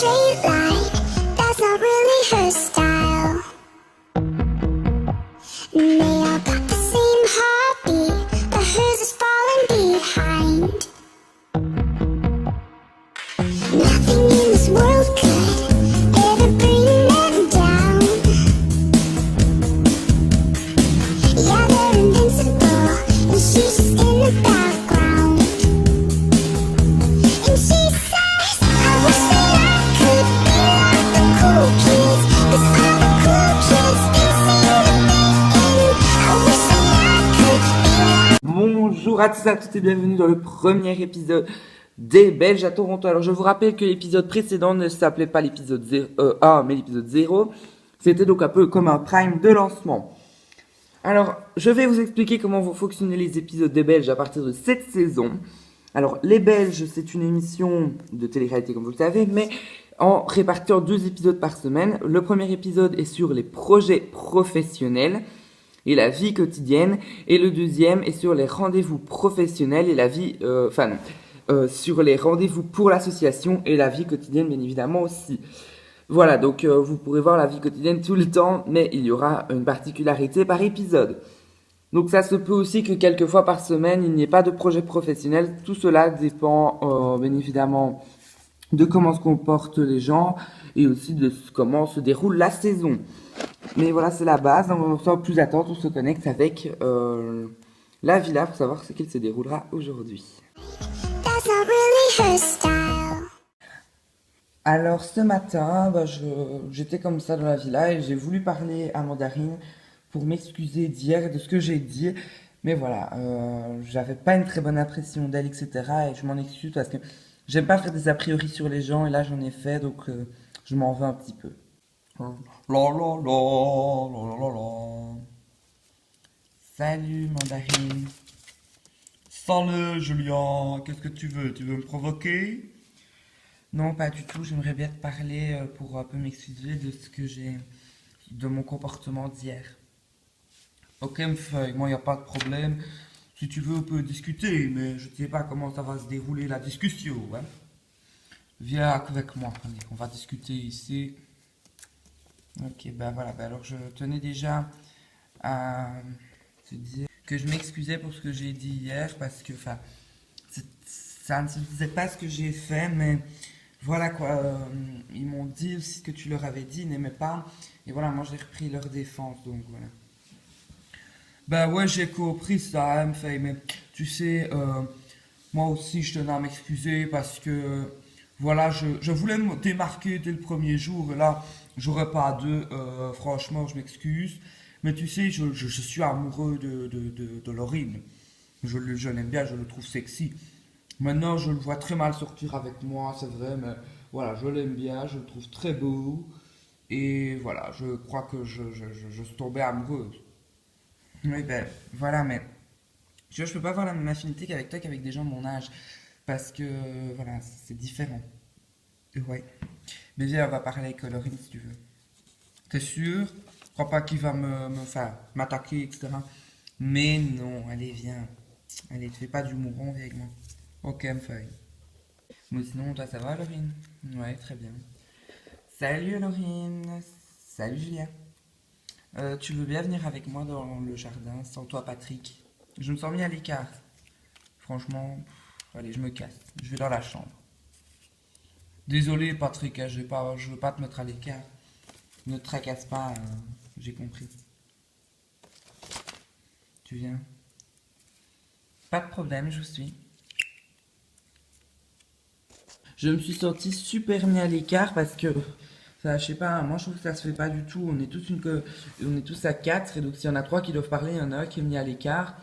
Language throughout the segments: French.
straight line, that's not really her style. They all got the same heartbeat, but hers is falling behind. Nothing in this world could ever bring them down. Yeah, they're invincible, and she's just in the background. And she says, I wish that I could be like the cool kids, 'cause all the cool kids can sing the beat. I wish that I could be like. Bonjour à tous et à toutes et bienvenue dans le premier épisode des Belges à Toronto. Alors je vous rappelle que l'épisode précédent ne s'appelait pas l'épisode 1 mais l'épisode 0. C'était donc un peu comme un prime de lancement. Alors je vais vous expliquer comment vont fonctionner les épisodes des Belges à partir de cette saison. Alors les Belges, c'est une émission de télé-réalité comme vous le savez, mais en répartant 2 épisodes par semaine. Le premier épisode est sur les projets professionnels et la vie quotidienne, et le deuxième est sur les rendez-vous professionnels et la vie, sur les rendez-vous pour l'association et la vie quotidienne bien évidemment aussi. Voilà, donc vous pourrez voir la vie quotidienne tout le temps, mais il y aura une particularité par épisode. Donc ça se peut aussi que quelques fois par semaine, il n'y ait pas de projet professionnel. Tout cela dépend bien évidemment de comment se comportent les gens et aussi de comment se déroule la saison. Mais voilà, c'est la base. Donc, sans plus attendre, on se connecte avec la villa pour savoir ce qu'il se déroulera aujourd'hui. That's not really her style. Alors ce matin, j'étais comme ça dans la villa et j'ai voulu parler à Mandarine pour m'excuser d'hier et de ce que j'ai dit. Mais voilà, j'avais pas une très bonne impression d'elle, etc. Et je m'en excuse parce que j'aime pas faire des a priori sur les gens et là j'en ai fait, donc je m'en veux un petit peu. Salut Mandarine. Salut Julien, qu'est-ce que tu veux? Tu veux me provoquer? Non, pas du tout, j'aimerais bien te parler pour un peu m'excuser de mon comportement d'hier. Ok, Mfeuille, moi y a pas de problème. Si tu veux, on peut discuter, mais je sais pas comment ça va se dérouler la discussion. Hein? Viens avec moi, allez, on va discuter ici. Ok, voilà, alors je tenais déjà à te dire que je m'excusais pour ce que j'ai dit hier parce que, ça ne se disait pas ce que j'ai fait, mais voilà quoi, ils m'ont dit aussi ce que tu leur avais dit, ils n'aimaient pas, et voilà, moi j'ai repris leur défense, donc voilà. Ben ouais, j'ai compris ça, hein, Mfeuille, mais tu sais, moi aussi je tenais à m'excuser parce que, voilà, je voulais me démarquer dès le premier jour, et là, j'aurais pas deux, franchement, je m'excuse. Mais tu sais, je suis amoureux de Laurine. Je l'aime bien, je le trouve sexy. Maintenant, je le vois très mal sortir avec moi, c'est vrai, mais voilà, je l'aime bien, je le trouve très beau. Et voilà, je crois que je suis tombé amoureuse. Oui, voilà, mais je peux pas avoir la même affinité qu'avec toi qu'avec des gens de mon âge, parce que, voilà, c'est différent. Ouais. Mais viens, on va parler avec Laurine si tu veux. T'es sûr? Je crois pas qu'il va m'attaquer, etc. Mais non, allez, viens. Allez, te fais pas du mouron, viens avec moi. Ok, Mfeuille. Mais sinon, toi, ça va, Laurine? Ouais, très bien. Salut, Laurine. Salut, Julien. Tu veux bien venir avec moi dans le jardin, sans toi, Patrick? Je me sens mis à l'écart. Franchement, allez, je me casse. Je vais dans la chambre. Désolé, Patrick, hein, je veux pas te mettre à l'écart. Ne te tracasse pas, j'ai compris. Tu viens? Pas de problème, je suis. Je me suis senti super mis à l'écart parce que, ça, je sais pas, moi je trouve que ça se fait pas du tout. On est tous à 4, et donc s'il y en a 3 qui doivent parler, il y en a un qui est mis à l'écart.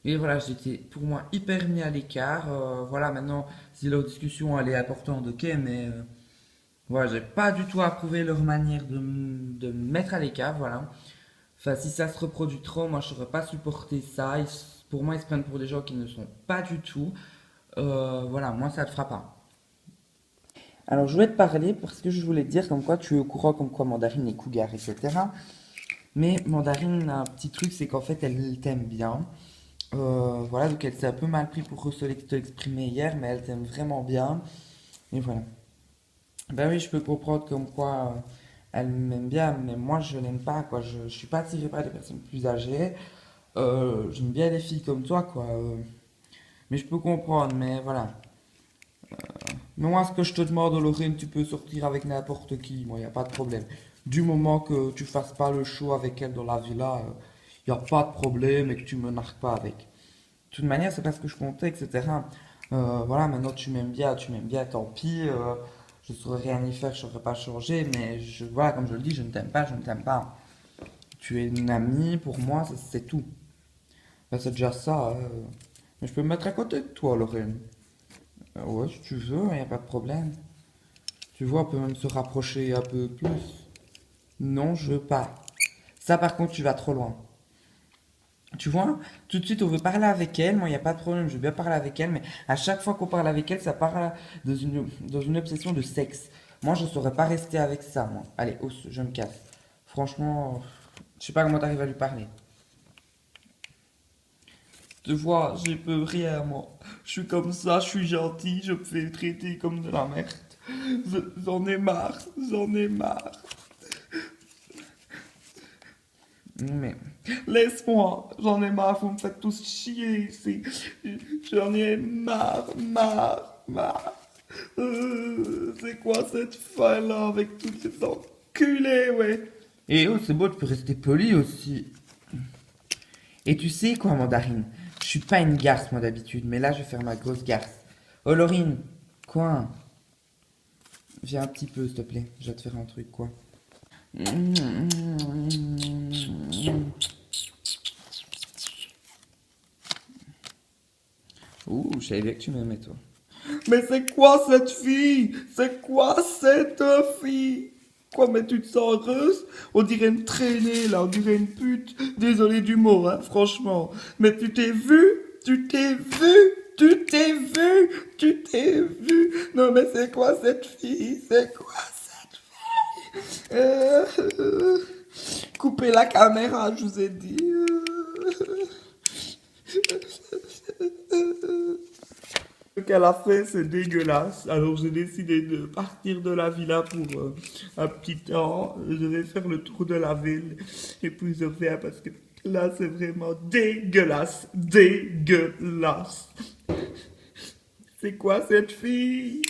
Et voilà, j'étais pour moi hyper mis à l'écart. Voilà, maintenant, si leur discussion elle est importante, ok, mais voilà, j'ai pas du tout approuvé leur manière de me mettre à l'écart, voilà. Enfin, si ça se reproduit trop, moi je saurais pas supporter ça. Pour moi, ils se prennent pour des gens qui ne sont pas du tout. Voilà, moi ça te fera pas. Alors, je voulais te parler parce que je voulais te dire comme quoi tu es au courant, comme quoi Mandarine est cougar, etc. Mais Mandarine a un petit truc, c'est qu'en fait, elle t'aime bien. Voilà, donc elle s'est un peu mal pris pour te l'exprimer hier, mais elle t'aime vraiment bien. Et voilà. Ben oui, je peux comprendre comme quoi elle m'aime bien, mais moi je l'aime pas, quoi. Je suis pas attiré par les personnes plus âgées. J'aime bien les filles comme toi, quoi. Mais je peux comprendre, mais voilà. Mais moi, ce que je te demande, Lorraine, tu peux sortir avec n'importe qui, moi, y a pas de problème. Du moment que tu fasses pas le show avec elle dans la villa, y a pas de problème et que tu me narques pas avec. De toute manière, c'est parce que je comptais, etc. Voilà, maintenant tu m'aimes bien, tant pis. Je saurais rien y faire, je saurais pas changer, mais voilà, comme je le dis, je ne t'aime pas, je ne t'aime pas. Tu es une amie pour moi, c'est tout. Ben, c'est déjà ça. Mais je peux me mettre à côté de toi, Lorraine. Ouais, si tu veux, y a pas de problème. Tu vois, on peut même se rapprocher un peu plus. Non, je veux pas. Ça, par contre, tu vas trop loin. Tu vois, tout de suite, on veut parler avec elle. Moi, il n'y a pas de problème, je veux bien parler avec elle, mais à chaque fois qu'on parle avec elle, ça part dans une obsession de sexe. Moi, je ne saurais pas rester avec ça, moi. Allez, je me casse. Franchement, je sais pas comment t'arrives à lui parler. Tu vois, j'ai peu rien, moi. Je suis comme ça, je suis gentil, je me fais traiter comme de la merde. J'en ai marre, j'en ai marre. Mais laisse-moi, j'en ai marre, vous me faites tous chier ici. J'en ai marre, marre, marre. C'est quoi cette fin-là avec tous ces enculés, ouais. Et oh, c'est beau, tu peux rester poli aussi. Et tu sais quoi, Mandarine? Je suis pas une garce, moi, d'habitude, mais là, je vais faire ma grosse garce. Oh, Laurine, quoi? Viens un petit peu, s'il te plaît. Je vais te faire un truc, quoi. Ouh, je savais bien que tu m'aimais, toi. Mais c'est quoi cette fille? C'est quoi cette fille? Quoi, mais tu te sens heureuse? On dirait une traînée, là, on dirait une pute. Désolé du mot, hein, franchement. Mais tu t'es vu? Tu t'es vu? Tu t'es vu? Tu t'es vu? Non, mais c'est quoi cette fille? C'est quoi cette fille? Coupez la caméra, je vous ai dit. Ce qu'elle a fait, c'est dégueulasse. Alors j'ai décidé de partir de la villa pour un petit temps. Je vais faire le tour de la ville et puis je reviens parce que là, c'est vraiment dégueulasse. Dégueulasse. C'est quoi cette fille?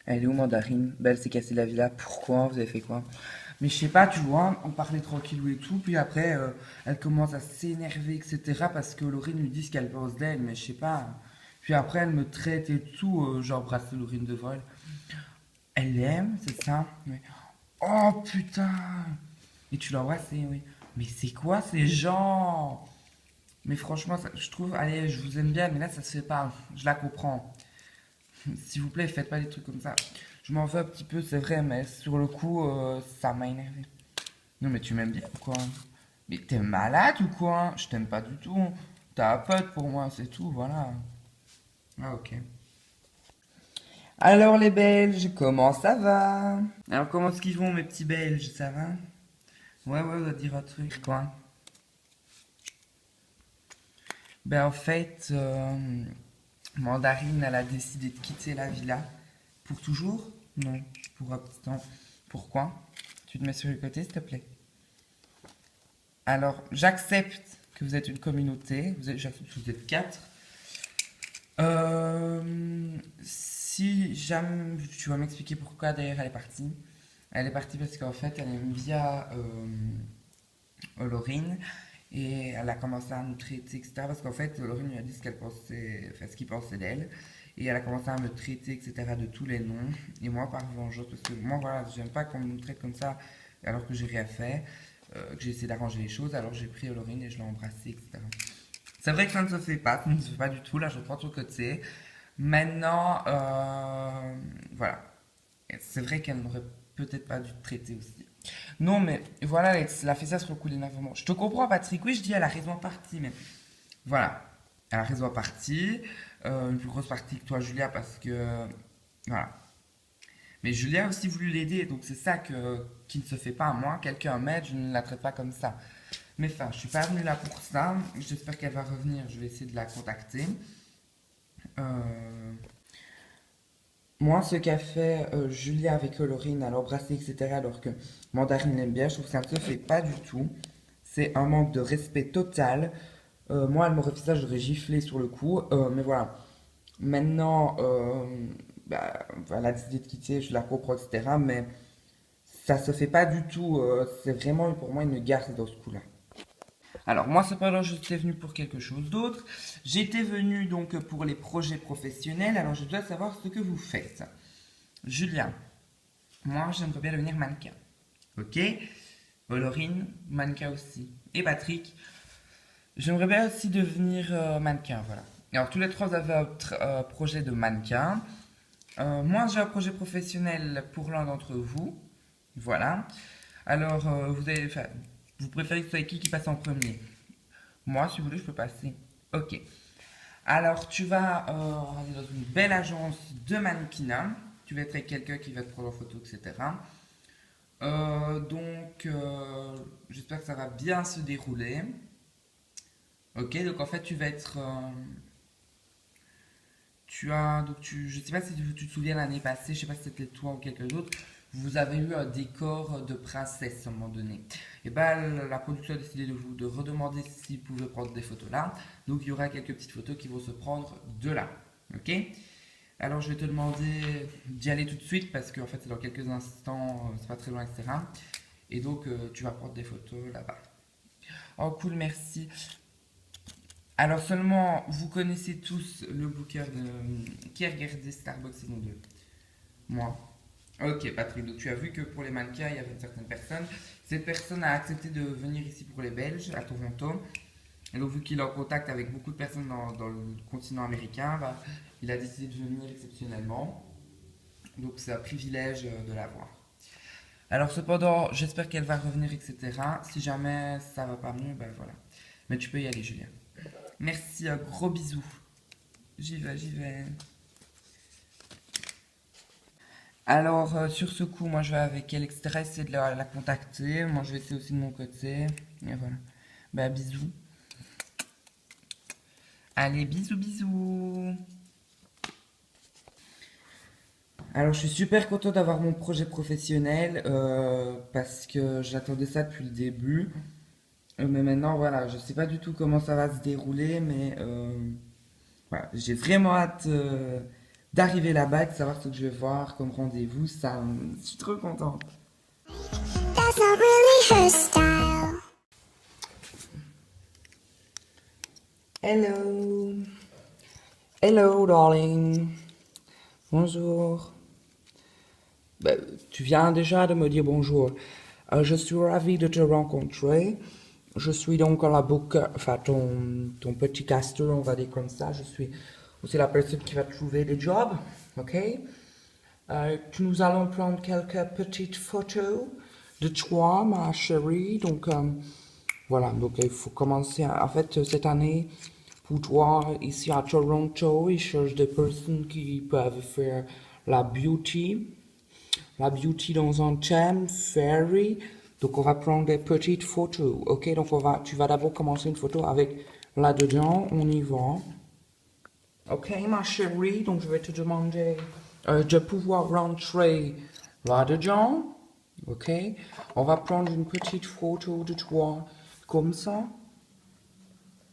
Elle est où, Mandarine? Ben, elle s'est cassée la villa. Pourquoi? Vous avez fait quoi? Mais je sais pas, tu vois, on parlait tranquillou et tout, puis après, elle commence à s'énerver, etc. parce que Laurine lui dit ce qu'elle pense d'elle, mais je sais pas. Puis après, elle me traite et tout, j'embrasse Laurine devant elle. Elle l'aime, c'est ça? Mais... Oh putain! Et tu l'embrasses, oui. Mais c'est quoi ces gens? Mais franchement, je trouve, allez, je vous aime bien, mais là, ça se fait pas. Je la comprends. S'il vous plaît, faites pas des trucs comme ça. Je m'en veux un petit peu, c'est vrai, mais sur le coup, ça m'a énervé. Non, mais tu m'aimes bien ou quoi? Mais t'es malade ou quoi? Je t'aime pas du tout. T'es un pote pour moi, c'est tout, voilà. Ah, ok. Alors, les Belges, comment ça va? Alors, comment est-ce qu'ils vont, mes petits Belges, ça va? Ouais, on va dire un truc, quoi. Ben, en fait, Mandarine, elle a décidé de quitter la villa. Pour toujours? Non, pour un petit temps. Pourquoi? Tu te mets sur le côté, s'il te plaît. Alors, j'accepte que vous êtes une communauté. J'accepte que vous êtes quatre. Si jamais tu vas m'expliquer pourquoi d'ailleurs elle est partie. Elle est partie parce qu'en fait elle aime bien Laurine et elle a commencé à nous traiter, etc. Parce qu'en fait Laurine lui a dit ce qu'elle pensait, enfin ce qu'il pensait d'elle. Et elle a commencé à me traiter, etc. de tous les noms. Et moi par vengeance, parce que moi voilà, j'aime pas qu'on me traite comme ça alors que j'ai rien fait, que j'ai essayé d'arranger les choses. Alors j'ai pris Laurine et je l'ai embrassée, etc. C'est vrai que ça ne se fait pas, ça ne se fait pas du tout. Là, je prends ton côté. Maintenant, voilà. C'est vrai qu'elle n'aurait peut-être pas dû te traiter aussi. Non, mais voilà, elle a fait ça sur le coup d'énervement. Je te comprends, Patrick. Oui, je dis, elle a raison en partie, mais voilà. Elle a raison en partie. Une plus grosse partie que toi, Julia, parce que. Voilà. Mais Julia a aussi voulu l'aider, donc c'est ça qui ne se fait pas. Moi, quelqu'un m'aide, je ne la traite pas comme ça. Mais enfin, je suis pas venue là pour ça. J'espère qu'elle va revenir. Je vais essayer de la contacter. moi, ce qu'a fait Julia avec Colorine à l'embrasser, etc., alors que Mandarine l'aime bien, je trouve que ça ne se fait pas du tout. C'est un manque de respect total. Moi, elle m'aurait fait ça, j'aurais giflé sur le coup. Mais voilà. Maintenant, bah, elle a décidé de quitter, je la comprends, etc. Mais ça se fait pas du tout. C'est vraiment pour moi une garce dans ce coup-là. Alors moi cependant je suis venu pour quelque chose d'autre. J'étais venu donc pour les projets professionnels. Alors je dois savoir ce que vous faites. Julien, moi j'aimerais bien devenir mannequin. Ok. Olorine, mannequin aussi. Et Patrick, j'aimerais bien aussi devenir mannequin. Voilà. Alors tous les trois vous avez un projet de mannequin. Moi j'ai un projet professionnel pour l'un d'entre vous. Voilà. Alors vous préférez que ce soit qui passe en premier? Moi, si vous voulez, je peux passer. Ok. Alors, tu vas aller dans une belle agence de mannequinat. Tu vas être avec quelqu'un qui va te prendre en photo, etc. J'espère que ça va bien se dérouler. Ok, donc en fait, tu vas être... je sais pas si tu te souviens l'année passée, je sais pas si c'était toi ou quelqu'un d'autre, vous avez eu un décor de princesse à un moment donné. Et ben la production a décidé de redemander si vous pouvez prendre des photos là. Donc il y aura quelques petites photos qui vont se prendre de là. Ok? Alors je vais te demander d'y aller tout de suite parce qu'en fait c'est dans quelques instants, c'est pas très loin, etc. Et donc tu vas prendre des photos là-bas. Oh cool, merci. Alors seulement, vous connaissez tous le booker qui a regardé Starbucks saison 2? Moi. Ok Patrick, donc tu as vu que pour les mannequins, il y avait une certaine personne. Cette personne a accepté de venir ici pour les Belges, à Toronto. Et donc vu qu'il est en contact avec beaucoup de personnes dans le continent américain, bah, il a décidé de venir exceptionnellement. Donc c'est un privilège de l'avoir. Alors cependant, j'espère qu'elle va revenir, etc. Si jamais ça va pas mieux, ben voilà. Mais tu peux y aller Julien. Merci, un gros bisou. J'y vais, j'y vais. Alors, sur ce coup, moi je vais avec elle, etc. Essayer de la contacter. Moi je vais essayer aussi de mon côté. Et voilà. Bah, bisous. Allez, bisous, bisous. Alors, je suis super content d'avoir mon projet professionnel parce que j'attendais ça depuis le début. Mais maintenant, voilà, je sais pas du tout comment ça va se dérouler, mais voilà, j'ai vraiment hâte d'arriver là-bas et de savoir ce que je vais voir comme rendez-vous. Je suis trop contente. That's not really her style. Hello. Hello, darling. Bonjour. Ben, tu viens déjà de me dire bonjour. Je suis ravie de te rencontrer. Je suis donc à la booker, enfin ton petit casteur, on va dire comme ça. Je suis aussi la personne qui va trouver des jobs, ok? Nous allons prendre quelques petites photos de toi, ma chérie. Donc voilà, donc il faut commencer. En fait, cette année, pour toi, ici à Toronto, ils cherchent des personnes qui peuvent faire la beauty dans un thème fairy. Donc on va prendre des petites photos, ok? Donc tu vas d'abord commencer une photo avec là-dedans, on y va. Ok ma chérie, donc je vais te demander de pouvoir rentrer là-dedans, ok? On va prendre une petite photo de toi comme ça.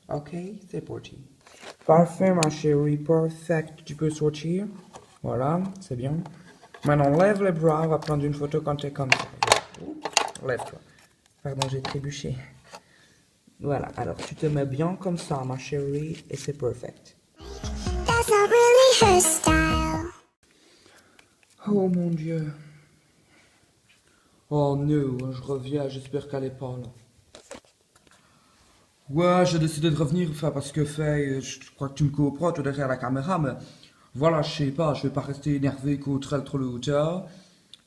Ok, c'est parti. Parfait ma chérie, perfect. Tu peux sortir. Voilà, c'est bien. Maintenant lève les bras, on va prendre une photo quand tu es comme ça. Lève-toi. Pardon, j'ai trébuché. Voilà, alors tu te mets bien comme ça, ma chérie, et c'est perfect. That's not really her style. Oh mon Dieu. Oh non, je reviens, j'espère qu'elle est pas là. Ouais, j'ai décidé de revenir, enfin, parce que je crois que tu me comprends, toi derrière la caméra, mais voilà, je sais pas, je vais pas rester énervé contre elle trop longtemps.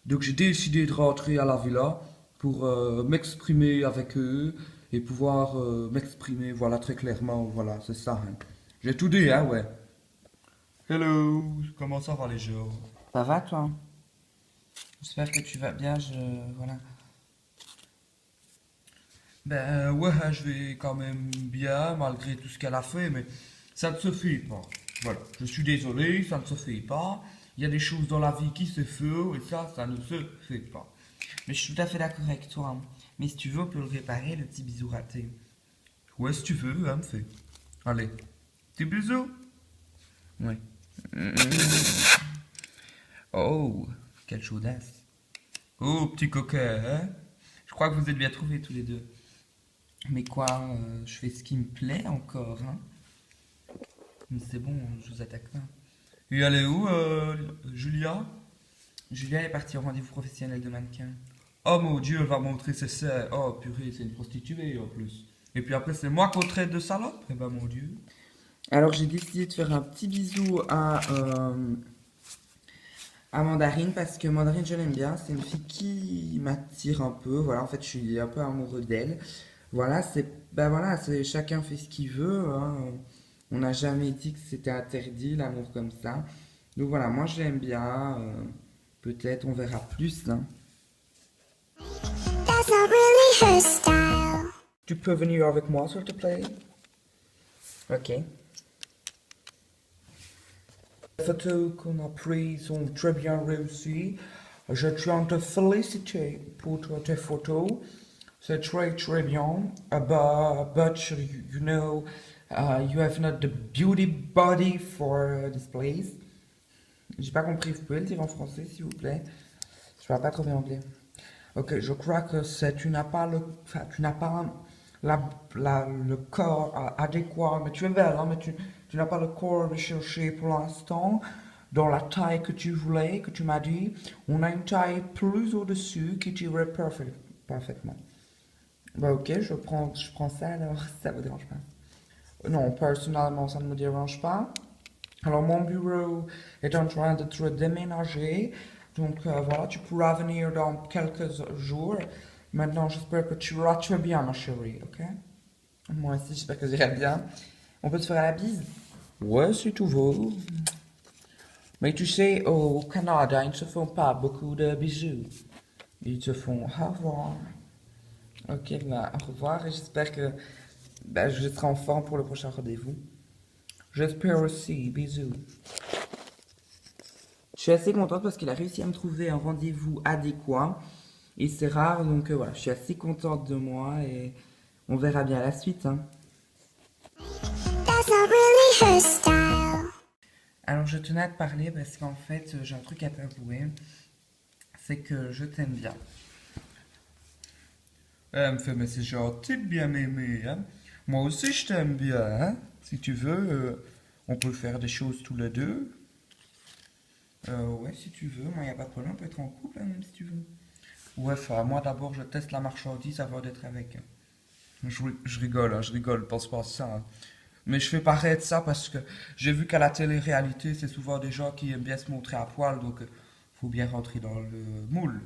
Donc j'ai décidé de rentrer à la villa pour m'exprimer avec eux et pouvoir m'exprimer, voilà, très clairement, voilà, c'est ça. Hein. J'ai tout dit, hein, ouais. Hello, comment ça va les gens? Ça va, toi? J'espère que tu vas bien, voilà. Ben ouais, je vais quand même bien malgré tout ce qu'elle a fait, mais ça ne se fait pas. Voilà, je suis désolé, ça ne se fait pas. il y a des choses dans la vie qui se font et ça ne se fait pas. Mais je suis tout à fait d'accord avec toi, hein. Mais si tu veux, on peut le réparer, le petit bisou raté. Ouais, si tu veux, hein, fais. Allez, petit bisou. Ouais. Oh, quelle chaudasse. Oh, petit coquin, hein. Je crois que vous êtes bien trouvés tous les deux. Mais quoi, je fais ce qui me plaît encore, hein. Mais c'est bon, je vous attaque pas. Et elle est où, Julia? Julia est partie au rendez-vous professionnel de mannequin. Oh mon Dieu, elle va montrer ses seins. Oh purée, c'est une prostituée en plus. Et puis après, c'est moi qu'on traite de salope. Eh ben mon Dieu. Alors j'ai décidé de faire un petit bisou à Mandarine parce que Mandarine je l'aime bien, c'est une fille qui m'attire un peu, voilà, en fait je suis un peu amoureux d'elle. Voilà, c'est chacun fait ce qu'il veut, hein. On n'a jamais dit que c'était interdit l'amour comme ça. Donc voilà, moi je l'aime bien, peut-être on verra plus, hein. That's not really her style. Tu peux venir avec moi s'il te plaît? Ok. Les photos qu'on a prises sont très bien réussies. Je tiens à te féliciter pour tes photos. C'est très très bien. But you know, you have not the beauty body for this place. J'ai pas compris, vous pouvez le dire en français s'il vous plaît? Je parle pas trop bien anglais. Ok, je crois que tu n'as pas le corps adéquat, mais tu es belle, hein, mais tu n'as pas le corps recherché pour l'instant, dans la taille que tu voulais, que tu m'as dit. On a une taille plus au-dessus qui t'irait parfaitement. Bah ok, je prends ça alors, ça vous dérange pas? Non, personnellement, ça ne me dérange pas. Alors, mon bureau est en train d'être déménagé. Donc, voilà, tu pourras venir dans quelques jours. Maintenant, j'espère que tu iras très bien, ma chérie, ok? Moi aussi, j'espère que j'irai bien. On peut se faire la bise? Ouais, si tu veux. Mais tu sais, au Canada, ils ne se font pas beaucoup de bisous. Ils te font au revoir. Ok, bah, au revoir et j'espère que je serai en forme pour le prochain rendez-vous. J'espère aussi, bisous. Je suis assez contente parce qu'il a réussi à me trouver un rendez-vous adéquat. Et c'est rare, donc voilà, je suis assez contente de moi et on verra bien la suite, hein. That's not really her style. Alors je tenais à te parler parce qu'en fait j'ai un truc à t'avouer, c'est que je t'aime bien. Elle me fait, mais c'est gentil de bien m'aimer, hein. Moi aussi, je t'aime bien, hein. Si tu veux, on peut faire des choses tous les deux. Ouais, si tu veux, moi y a pas de problème, on peut être en couple, hein, même si tu veux. Ouais, enfin, moi d'abord, je teste la marchandise avant d'être avec. Je rigole, hein, je rigole, pense pas à ça, hein. Mais je fais paraître ça parce que j'ai vu qu'à la télé-réalité, c'est souvent des gens qui aiment bien se montrer à poil, donc faut bien rentrer dans le moule.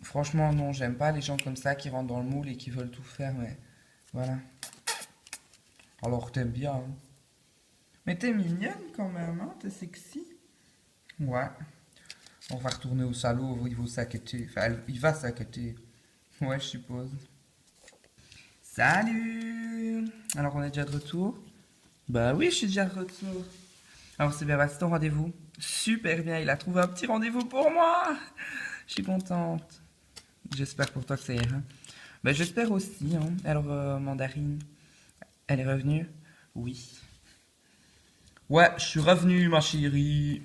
Franchement, non, j'aime pas les gens comme ça qui rentrent dans le moule et qui veulent tout faire, mais voilà. Alors t'aimes bien, hein. Mais t'es mignonne quand même, hein, t'es sexy. Ouais. On va retourner au salon, il va s'inquiéter. Enfin, il va s'inquiéter. Ouais, je suppose. Salut! Alors on est déjà de retour? Bah oui, je suis déjà de retour. Alors c'est bien, bah, c'est ton rendez-vous. Super bien, il a trouvé un petit rendez-vous pour moi. Je suis contente. J'espère pour toi que ça ira. Bah j'espère aussi, hein. Alors Mandarine, elle est revenue? Oui. Ouais, je suis revenu, ma chérie.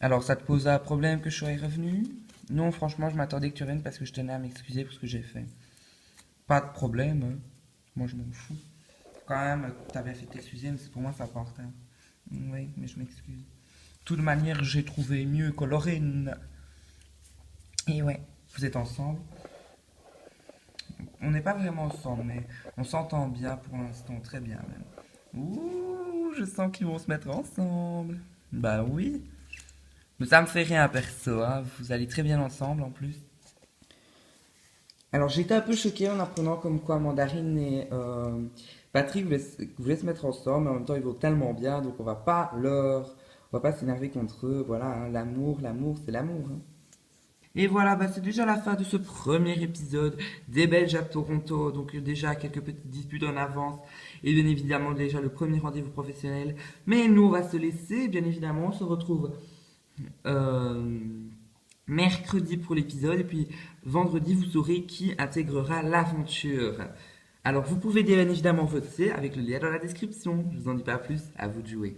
Alors ça te pose un problème que je sois revenu? Non, franchement, je m'attendais que tu reviennes parce que je tenais à m'excuser pour ce que j'ai fait. Pas de problème, hein. Moi, je m'en fous. Quand même, t'avais fait t'excuser, mais pour moi, ça porte. Oui, mais je m'excuse. De toute manière, j'ai trouvé mieux que Lorraine. Et ouais, vous êtes ensemble? On n'est pas vraiment ensemble, mais on s'entend bien pour l'instant, très bien même. Ouh, je sens qu'ils vont se mettre ensemble. Bah oui. Mais ça me fait rien perso, hein. Vous allez très bien ensemble en plus. Alors j'étais un peu choquée en apprenant comme quoi Mandarine et Patrick voulaient se mettre ensemble, mais en même temps ils vont tellement bien, donc on va pas s'énerver contre eux, voilà, hein. L'amour, c'est l'amour, hein. Et voilà, bah c'est déjà la fin de ce premier épisode des Belges à Toronto, donc déjà quelques petites disputes en avance, et bien évidemment déjà le premier rendez-vous professionnel, mais nous on va se laisser, bien évidemment, on se retrouve mercredi pour l'épisode et puis vendredi vous saurez qui intégrera l'aventure. Alors vous pouvez bien évidemment voter avec le lien dans la description. Je vous en dis pas plus, à vous de jouer.